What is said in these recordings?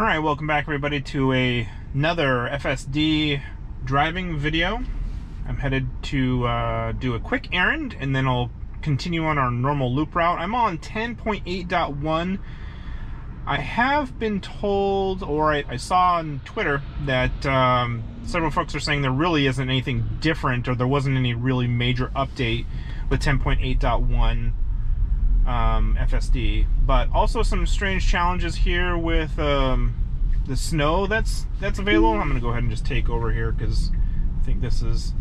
Alright, welcome back everybody to another FSD driving video. I'm headed to do a quick errand and then I'll continue on our normal loop route. I'm on 10.8.1. I have been told, or I saw on Twitter that several folks are saying there really isn't anything different, or there wasn't any really major update with 10.8.1 FSD, but also some strange challenges here with the snow that's available. I'm gonna go ahead and just take over here because I think this is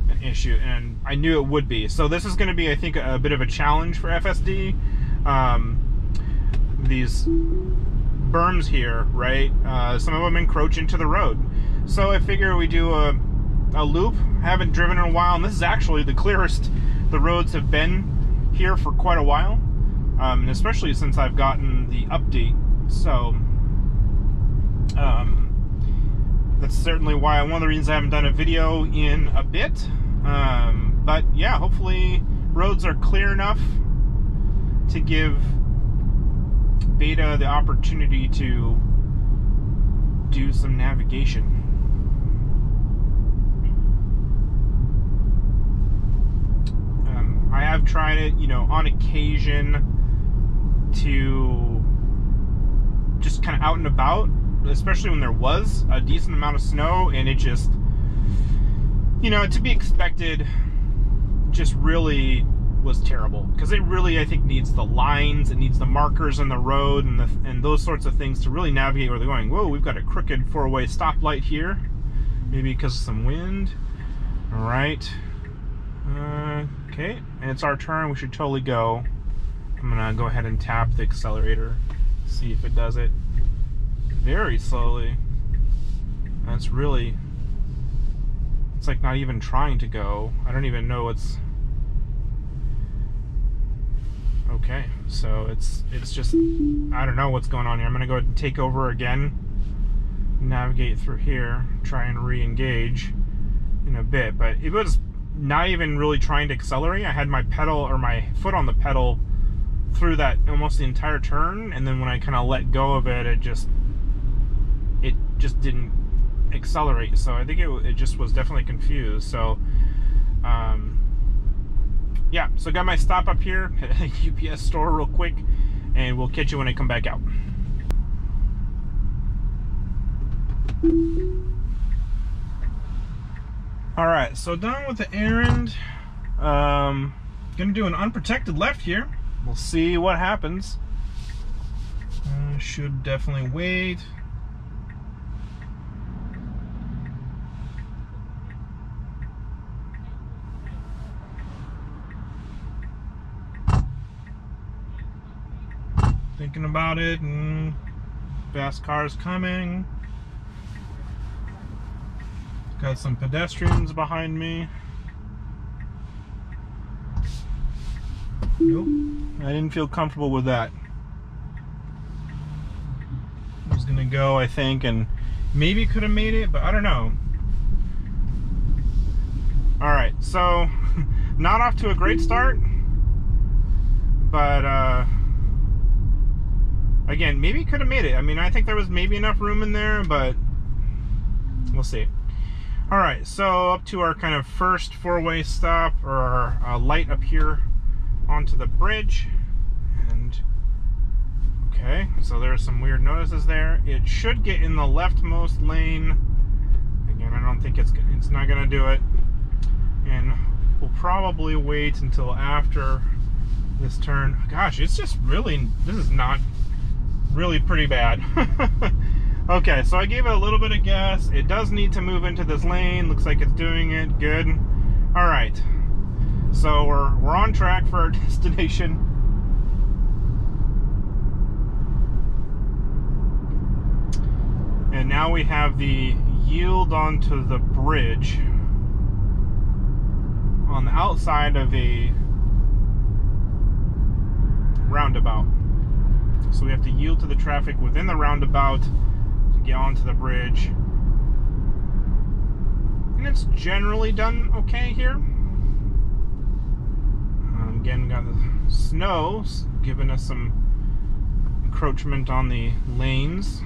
an issue, and I knew it would be. So this is going to be, I think, a bit of a challenge for FSD. These berms here, right? Some of them encroach into the road. So I figure we do a loop. I haven't driven in a while, and this is actually the clearest the roads have been here for quite a while, and especially since I've gotten the update. So that's certainly why, one of the reasons I haven't done a video in a bit. But yeah, hopefully roads are clear enough to give Beta the opportunity to do some navigation. I have tried it, you know, on occasion to just kind of out and about, especially when there was a decent amount of snow, and it just, you know, to be expected, just really was terrible. Because it really, I think, needs the lines, it needs the markers on the road, and those sorts of things to really navigate where they're going. Whoa, we've got a crooked four-way stoplight here, maybe because of some wind. All right. Okay, and it's our turn. We should totally go. I'm gonna go ahead and tap the accelerator, see if it does it. Very slowly. That's really, it's like not even trying to go. I don't even know what's, okay, so it's just, I don't know what's going on here. I'm gonna go ahead and take over again, navigate through here, try and re-engage in a bit, but it was not even really trying to accelerate. I had my pedal, or my foot on the pedal through that almost the entire turn, and then when I kind of let go of it, it just didn't accelerate. So I think it just was definitely confused. So yeah, so got my stop up here at a UPS store real quick, and we'll catch you when I come back out. Alright, so done with the errand. Gonna do an unprotected left here. We'll see what happens. Should definitely wait. Thinking about it, and fast cars coming. Got some pedestrians behind me. Nope, I didn't feel comfortable with that. I was gonna go, I think, and maybe could have made it, but I don't know. Alright, so not off to a great start, but again, maybe could have made it. I mean, I think there was maybe enough room in there, but we'll see. Alright, so up to our kind of first four-way stop, or our light up here onto the bridge. And okay, so there's some weird notices there. It should get in the leftmost lane. Again, I don't think it's not gonna do it. And we'll probably wait until after this turn. Gosh, it's just really, this is not really pretty bad. Okay, so I gave it a little bit of gas. It does need to move into this lane. Looks like it's doing it. Good. All right. So we're on track for our destination. And now we have the yield onto the bridge on the outside of a roundabout. So we have to yield to the traffic within the roundabout to get onto the bridge. And it's generally done okay here. Again, we got the snow giving us some encroachment on the lanes.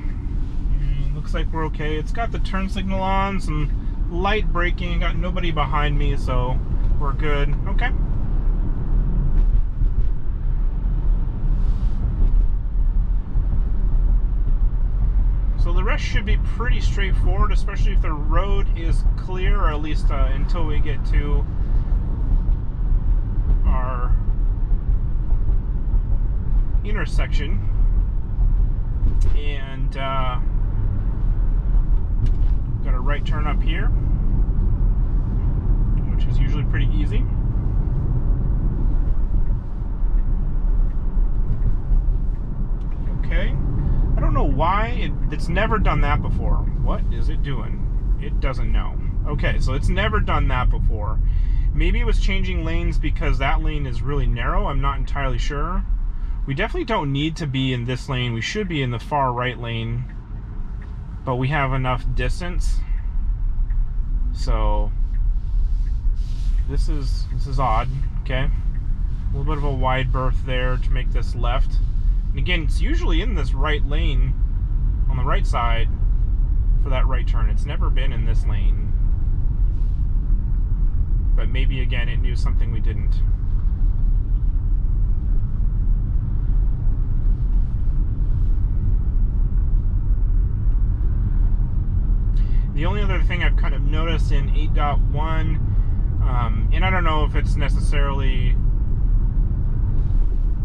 looks like we're okay. It's got the turn signal on, some light braking, got nobody behind me, so we're good. Okay. So the rest should be pretty straightforward, especially if the road is clear, or at least until we get to our intersection. And got a right turn up here, which is usually pretty easy. Okay. I don't know why it's never done that before. What is it doing? It doesn't know. Okay, so it's never done that before. Maybe it was changing lanes because that lane is really narrow. I'm not entirely sure. We definitely don't need to be in this lane. We should be in the far right lane, but we have enough distance. So this is odd. Okay, a little bit of a wide berth there to make this left. And again, it's usually in this right lane on the right side for that right turn. It's never been in this lane. But maybe, again, it knew something we didn't. The only other thing I've kind of noticed in 8.1, and I don't know if it's necessarily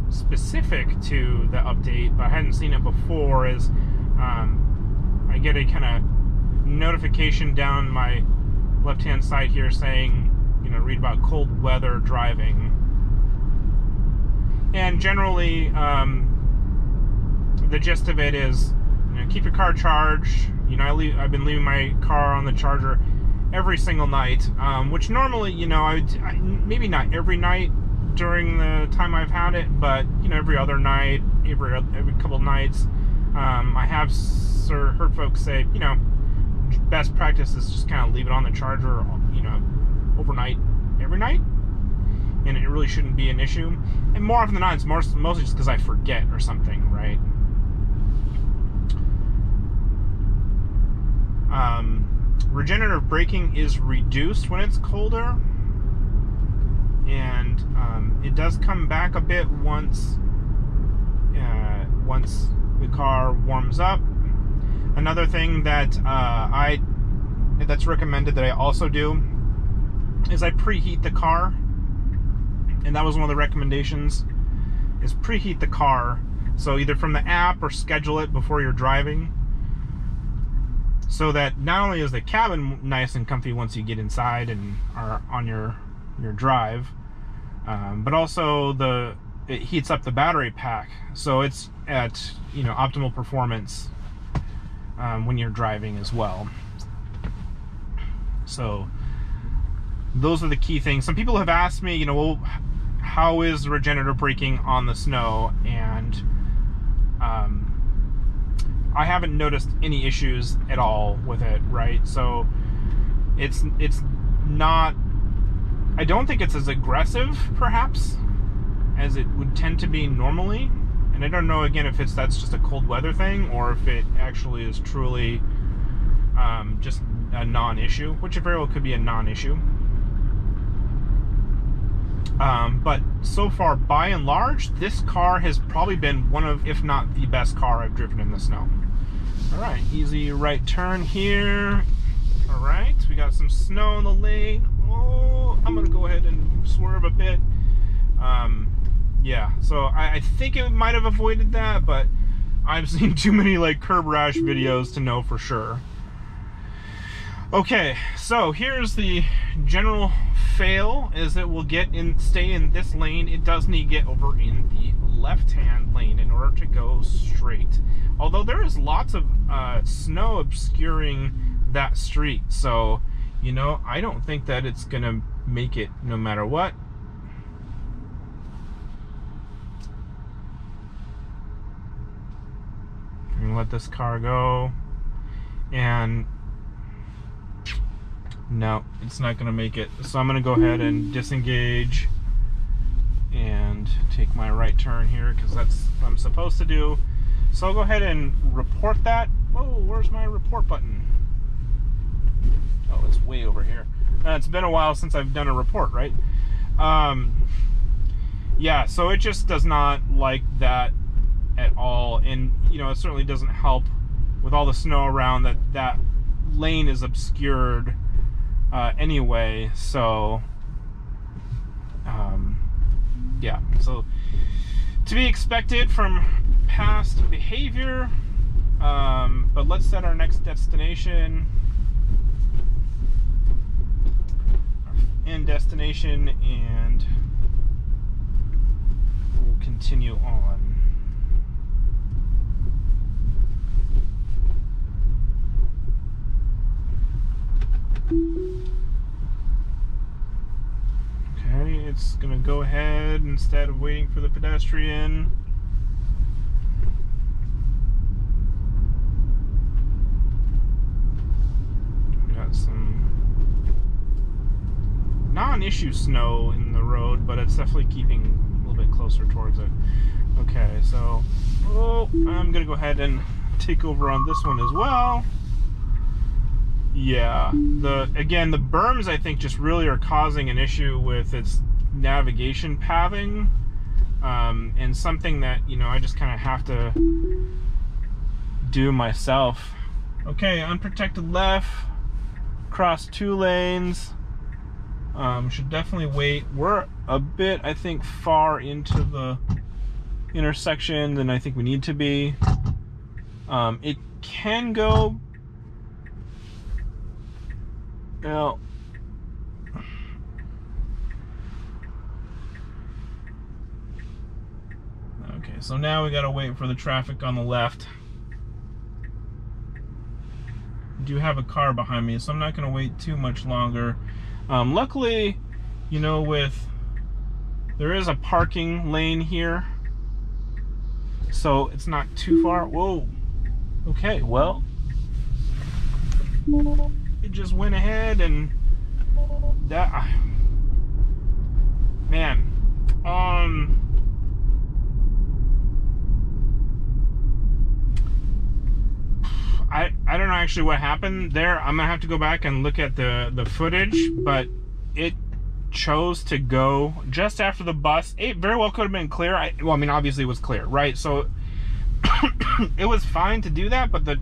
specific to the update, but I hadn't seen it before, is I get a kind of notification down my left-hand side here saying, you know, read about cold weather driving. And generally, the gist of it is, you know, keep your car charged. You know, I've been leaving my car on the charger every single night, which normally, you know, I maybe not every night during the time I've had it, but you know, every other night, every couple of nights. I have heard folks say, you know, best practice is just kind of leave it on the charger, you know, overnight, every night, and it really shouldn't be an issue. And more often than not, it's mostly just because I forget or something, right? Regenerative braking is reduced when it's colder, and it does come back a bit once the car warms up. Another thing that that's recommended that I also do is I preheat the car, and that was one of the recommendations, is preheat the car. So either from the app or schedule it before you're driving, so that not only is the cabin nice and comfy once you get inside and are on your drive, but also it heats up the battery pack, so it's at, you know, optimal performance when you're driving as well. So those are the key things. Some people have asked me, you know, well, how is regenerative braking on the snow? And I haven't noticed any issues at all with it, right? So it's not, I don't think it's as aggressive, perhaps, as it would tend to be normally. And I don't know, again, if that's just a cold weather thing, or if it actually is truly just a non-issue, which very well could be a non-issue. But so far, by and large, this car has probably been one of, if not the best car I've driven in the snow. All right, easy right turn here. All right, we got some snow in the lane. Oh, I'm gonna go ahead and swerve a bit. Yeah, so I think it might have avoided that, but I've seen too many like curb rash videos to know for sure. Okay, so here's the general fail, is it will stay in this lane. It does need to get over in the left-hand lane in order to go straight. Although there is lots of snow obscuring that street, so, you know, I don't think that it's gonna make it no matter what. I'm gonna let this car go, and no, it's not gonna make it. So I'm gonna go ahead and disengage and take my right turn here, because that's what I'm supposed to do. So I'll go ahead and report that Whoa, where's my report button? Oh, it's way over here. It's been a while since I've done a report, right? Yeah, so it just does not like that at all. And, you know, it certainly doesn't help with all the snow around that lane is obscured anyway. So, yeah, so to be expected from past behavior. But let's set our next destination. End destination, and we'll continue on. Okay, it's gonna go ahead instead of waiting for the pedestrian. We got some non-issue snow in the road, but it's definitely keeping a little bit closer towards it. Okay, so I'm gonna go ahead and take over on this one as well. Yeah, again, the berms I think just really are causing an issue with its navigation pathing, and something that, you know, I just kind of have to do myself. Okay, unprotected left, cross 2 lanes. Should definitely wait. We're a bit, I think, far into the intersection than I think we need to be. It can go, well, okay, so now we gotta wait for the traffic on the left. I do have a car behind me, so I'm not gonna wait too much longer. Luckily, you know, there is a parking lane here, so it's not too far. Whoa. Okay, well, it just went ahead and that, man, I don't know actually what happened there. I'm gonna have to go back and look at the footage, but it chose to go just after the bus. It very well could have been clear. Well, I mean, obviously it was clear, right? So it was fine to do that, but the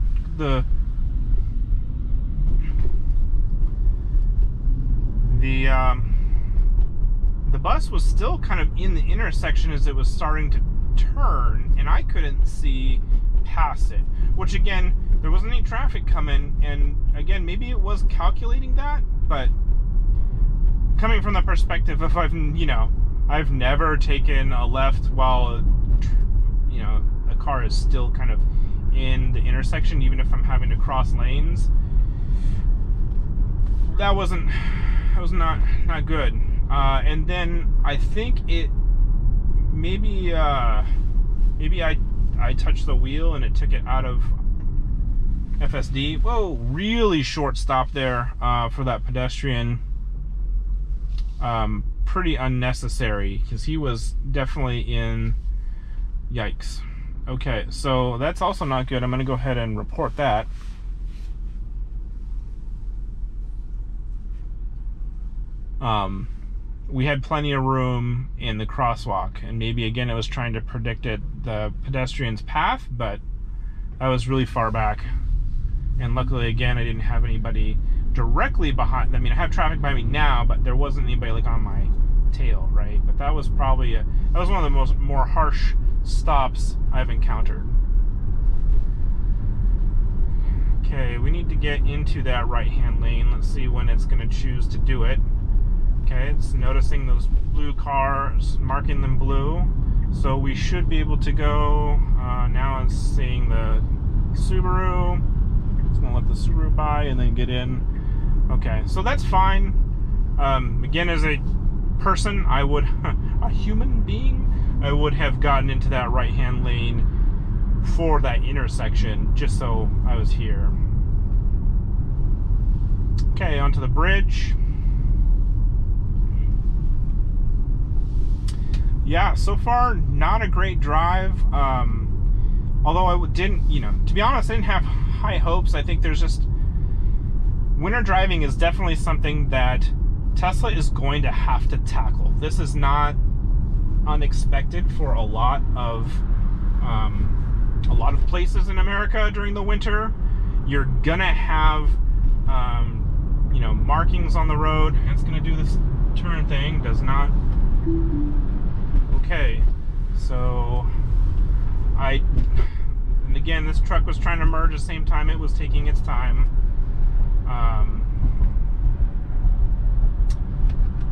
bus was still kind of in the intersection as it was starting to turn, and I couldn't see past it, which again, there wasn't any traffic coming, and again, maybe it was calculating that, but coming from the perspective of I've never taken a left while, you know, a car is still kind of in the intersection, even if I'm having to cross lanes. That was not good. And then I think maybe I touched the wheel and it took it out of FSD. Whoa, really short stop there for that pedestrian. Pretty unnecessary, because he was definitely in. Yikes. Okay, so that's also not good. I'm going to go ahead and report that. We had plenty of room in the crosswalk, and maybe again it was trying to predict the pedestrian's path, but I was really far back, and luckily again I didn't have anybody directly behind. I mean, I have traffic by me now, but there wasn't anybody like on my tail, right? But that was probably that was one of the more harsh stops I've encountered. Okay, we need to get into that right-hand lane. Let's see when it's going to choose to do it. Okay, it's noticing those blue cars, marking them blue. So we should be able to go. Now it's seeing the Subaru. It's going to let the Subaru by and then get in. Okay, so that's fine. Again, as a person, I would, a human being, I would have gotten into that right-hand lane for that intersection, just so I was here. Okay, onto the bridge. Yeah, so far, not a great drive. although I didn't, you know, to be honest, I didn't have high hopes. I think there's just, winter driving is definitely something that Tesla is going to have to tackle. This is not unexpected for a lot of places in America during the winter. You're gonna have you know, markings on the road. It's gonna do this turn thing, does not. Okay, so and again, this truck was trying to merge at the same time it was taking its time.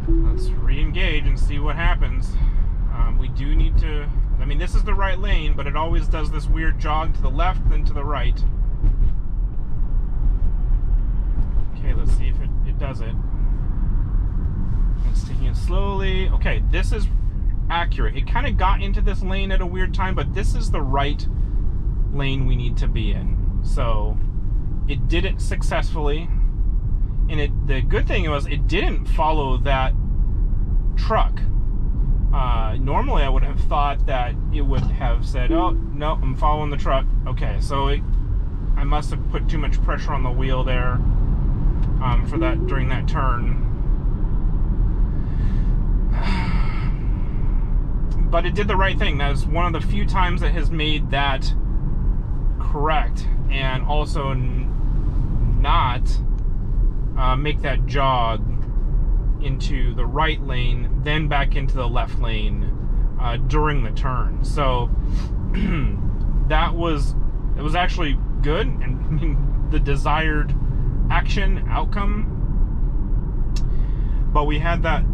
Let's re-engage and see what happens. We do need to, I mean, this is the right lane, but it always does this weird jog to the left then to the right. Okay, let's see if it does it. It's taking it slowly. Okay, this is accurate. It kind of got into this lane at a weird time, but this is the right lane we need to be in. So it did it successfully. And the good thing was it didn't follow that truck. Normally I would have thought that it would have said, oh, no, I'm following the truck. Okay, so I must have put too much pressure on the wheel there for that during that turn. But it did the right thing. That is one of the few times it has made that correct, and also not make that jog into the right lane, then back into the left lane during the turn. So it was actually good, and the desired outcome. But we had that,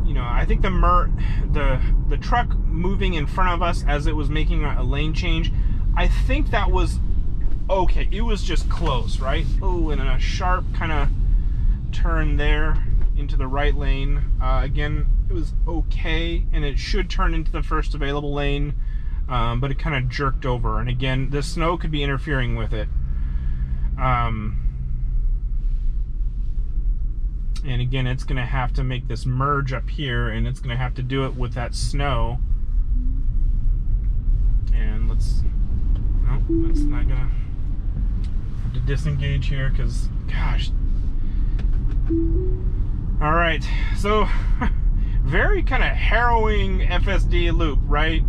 you know, I think the truck moving in front of us as it was making a lane change, I think that was okay. It was just close, right? Oh, and a sharp kind of turn there into the right lane. Again, it was okay, and it should turn into the first available lane, but it kind of jerked over. And again, the snow could be interfering with it. And again, it's going to have to make this merge up here, and it's going to have to do it with that snow. And no, that's not going to have to disengage here, because, gosh. All right, so very kind of harrowing FSD loop, right?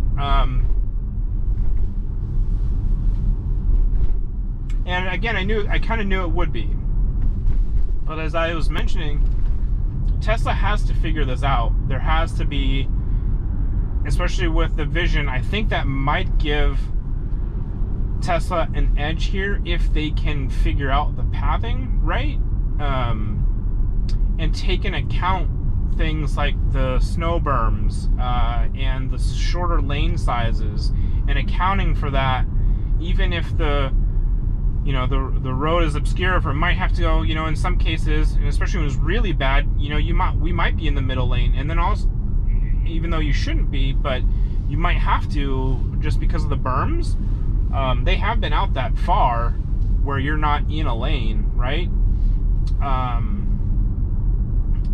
And again, I kind of knew it would be. But as I was mentioning, Tesla has to figure this out. There has to be, especially with the vision, I think that might give Tesla an edge here if they can figure out the pathing right, and take into account things like the snow berms and the shorter lane sizes, and accounting for that, even if the road is obscure, or might have to go, you know, in some cases, and especially when it's really bad, you know, we might be in the middle lane, and then also, even though you shouldn't be, but you might have to, just because of the berms. They have been out that far where you're not in a lane, right?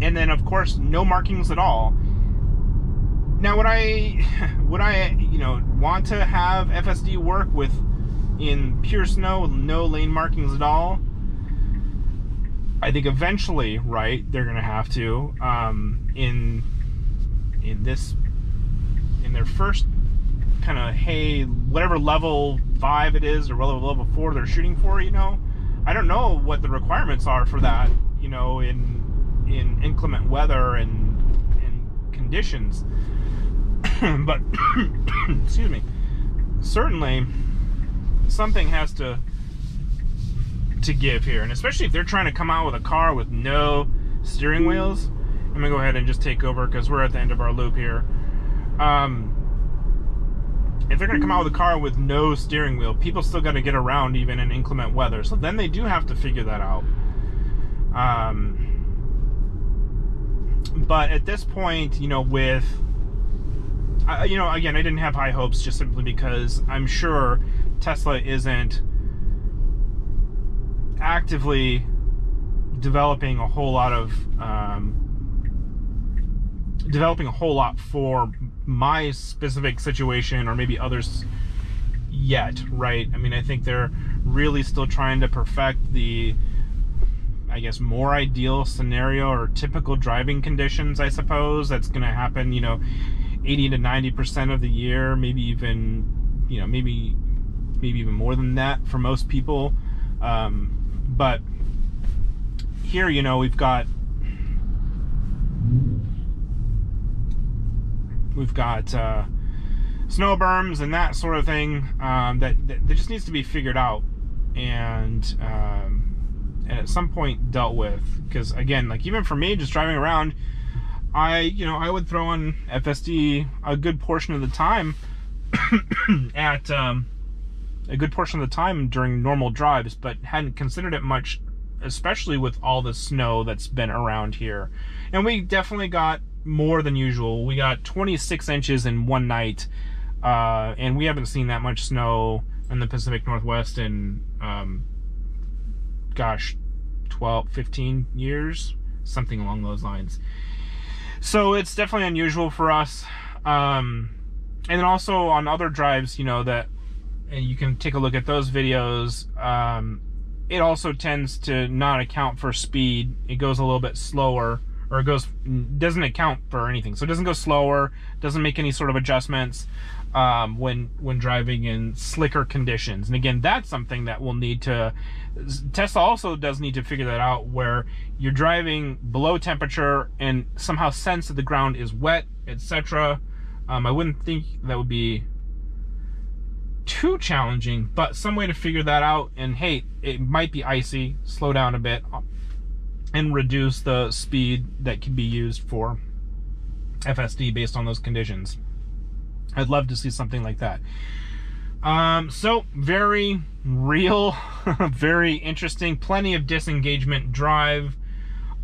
And then of course no markings at all. Now would I want to have FSD work with in pure snow with no lane markings at all? I think eventually, right, they're gonna have to in their first kind of, hey, whatever level 5 it is, or level 4 they're shooting for, you know, I don't know what the requirements are for that, you know, in inclement weather and conditions. But excuse me, certainly something has to give here, and especially if they're trying to come out with a car with no steering wheels. I'm gonna go ahead and just take over because we're at the end of our loop here. If they're gonna come out with a car with no steering wheel, people still got to get around even in inclement weather, so then they do have to figure that out. But at this point, you know, with you know, again, I didn't have high hopes just simply because I'm sure Tesla isn't actively developing a whole lot for my specific situation, or maybe others yet, right? I mean, I think they're really still trying to perfect the, I guess, more ideal scenario or typical driving conditions, I suppose. That's going to happen, you know, 80 to 90% of the year, maybe even, you know, maybe even more than that for most people. But here, you know, we've got snow berms and that sort of thing that just needs to be figured out and at some point dealt with. Because again, like even for me, just driving around, I would throw on FSD a good portion of the time at a good portion of the time during normal drives, but hadn't considered it much, especially with all the snow that's been around here. And we definitely got more than usual. We got 26 inches in one night, and we haven't seen that much snow in the Pacific Northwest in gosh, 12, 15 years, something along those lines. So it's definitely unusual for us. And then also on other drives, you know, that, and you can take a look at those videos, it also tends to not account for speed. It goes a little bit slower, or it doesn't account for anything. So it doesn't go slower, doesn't make any sort of adjustments when driving in slicker conditions. And again, that's something that we'll need to, Tesla also does need to figure that out, where you're driving below temperature and somehow sense that the ground is wet, etc. I wouldn't think that would be too challenging, but some way to figure that out. And hey, it might be icy, slow down a bit and reduce the speed that can be used for FSD based on those conditions. I'd love to see something like that. So very real, very interesting, plenty of disengagement drive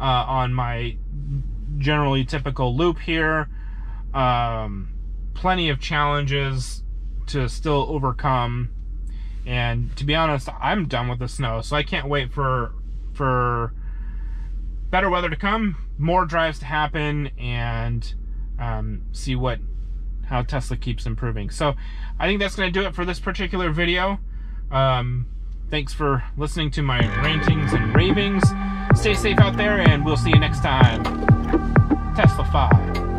on my generally typical loop here. Plenty of challenges to still overcome, and to be honest, I'm done with the snow, so I can't wait for better weather to come, more drives to happen, and see how Tesla keeps improving. So I think that's going to do it for this particular video. Thanks for listening to my rantings and ravings. Stay safe out there, and we'll see you next time. Teslafy.